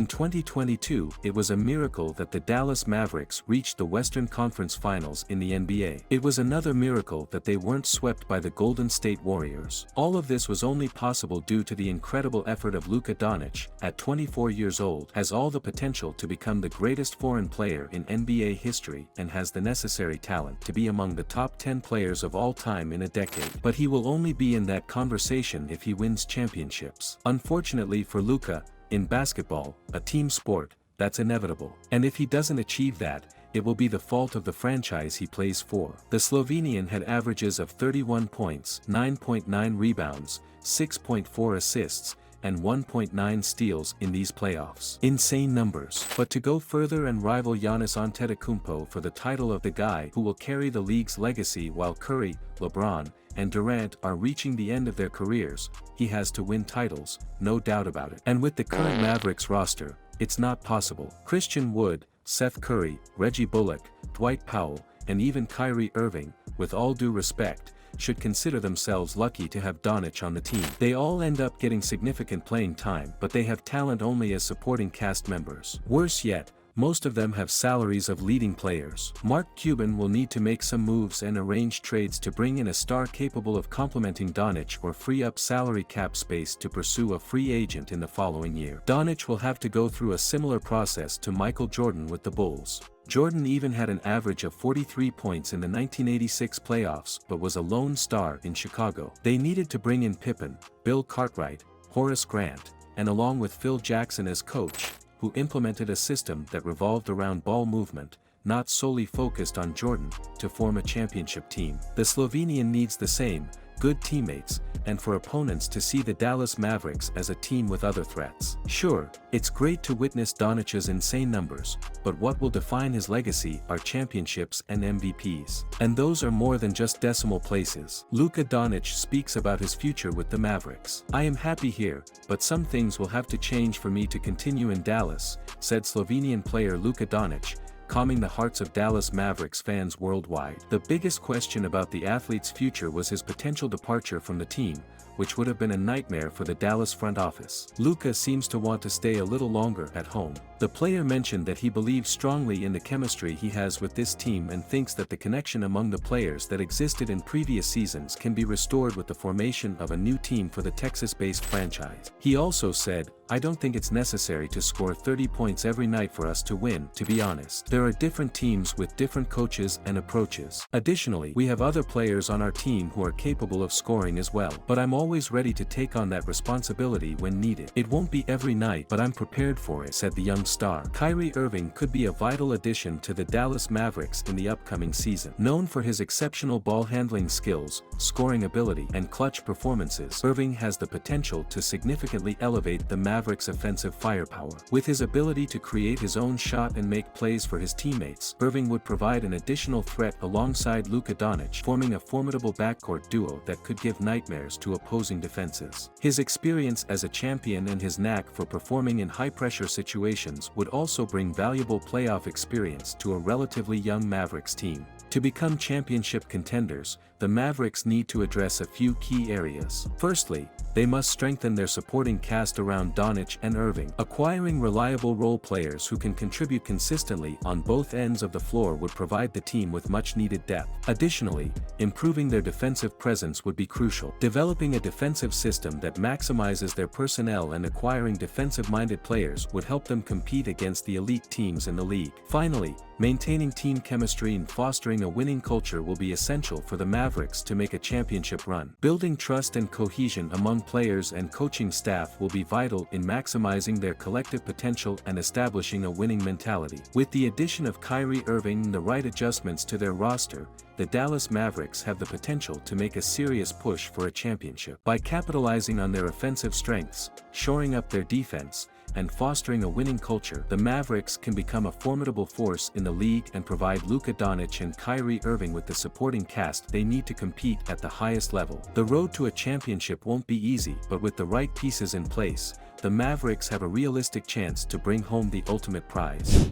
In 2022, it was a miracle that the Dallas Mavericks reached the Western Conference Finals in the NBA. It was another miracle that they weren't swept by the Golden State Warriors. All of this was only possible due to the incredible effort of Luka Doncic, at 24 years old, has all the potential to become the greatest foreign player in NBA history and has the necessary talent to be among the top 10 players of all time in a decade. But he will only be in that conversation if he wins championships. Unfortunately for Luka, in basketball, a team sport, that's inevitable. And if he doesn't achieve that, it will be the fault of the franchise he plays for. The Slovenian had averages of 31 points, 9.9 rebounds, 6.4 assists, and 1.9 steals in these playoffs. Insane numbers. But to go further and rival Giannis Antetokounmpo for the title of the guy who will carry the league's legacy while Curry, LeBron, and Durant are reaching the end of their careers, he has to win titles, no doubt about it. And with the current Mavericks roster, it's not possible. Christian Wood, Seth Curry, Reggie Bullock, Dwight Powell, and even Kyrie Irving, with all due respect, should consider themselves lucky to have Doncic on the team. They all end up getting significant playing time, but they have talent only as supporting cast members. Worse yet, most of them have salaries of leading players. Mark Cuban will need to make some moves and arrange trades to bring in a star capable of complementing Doncic or free up salary cap space to pursue a free agent in the following year. Doncic will have to go through a similar process to Michael Jordan with the Bulls. Jordan even had an average of 43 points in the 1986 playoffs but was a lone star in Chicago. They needed to bring in Pippen, Bill Cartwright, Horace Grant, and along with Phil Jackson as coach, who implemented a system that revolved around ball movement, not solely focused on Jordan, to form a championship team. The Slovenian needs the same, good teammates, and for opponents to see the Dallas Mavericks as a team with other threats. Sure, it's great to witness Doncic's insane numbers, but what will define his legacy are championships and MVPs. And those are more than just decimal places. Luka Doncic speaks about his future with the Mavericks. "I am happy here, but some things will have to change for me to continue in Dallas," said Slovenian player Luka Doncic, calming the hearts of Dallas Mavericks fans worldwide. The biggest question about the athlete's future was his potential departure from the team, which would have been a nightmare for the Dallas front office. Luka seems to want to stay a little longer at home. The player mentioned that he believes strongly in the chemistry he has with this team and thinks that the connection among the players that existed in previous seasons can be restored with the formation of a new team for the Texas-based franchise. He also said, "I don't think it's necessary to score 30 points every night for us to win, to be honest. There are different teams with different coaches and approaches. Additionally, we have other players on our team who are capable of scoring as well. But I'm always ready to take on that responsibility when needed. It won't be every night, but I'm prepared for it," said the young star. Kyrie Irving could be a vital addition to the Dallas Mavericks in the upcoming season. Known for his exceptional ball handling skills, scoring ability, and clutch performances, Irving has the potential to significantly elevate the Mavericks' offensive firepower. With his ability to create his own shot and make plays for his teammates, Irving would provide an additional threat alongside Luka Doncic, forming a formidable backcourt duo that could give nightmares to opposing defenses. His experience as a champion and his knack for performing in high-pressure situations would also bring valuable playoff experience to a relatively young Mavericks team. To become championship contenders, the Mavericks need to address a few key areas. Firstly, they must strengthen their supporting cast around Doncic and Irving. Acquiring reliable role players who can contribute consistently on both ends of the floor would provide the team with much-needed depth. Additionally, improving their defensive presence would be crucial. Developing a defensive system that maximizes their personnel and acquiring defensive-minded players would help them compete against the elite teams in the league. Finally, maintaining team chemistry and fostering a winning culture will be essential for the Mavericks to make a championship run. Building trust and cohesion among players and coaching staff will be vital in maximizing their collective potential and establishing a winning mentality. With the addition of Kyrie Irving and the right adjustments to their roster, the Dallas Mavericks have the potential to make a serious push for a championship. By capitalizing on their offensive strengths, shoring up their defense, and fostering a winning culture, the Mavericks can become a formidable force in the league and provide Luka Doncic and Kyrie Irving with the supporting cast they need to compete at the highest level. The road to a championship won't be easy, but with the right pieces in place, the Mavericks have a realistic chance to bring home the ultimate prize.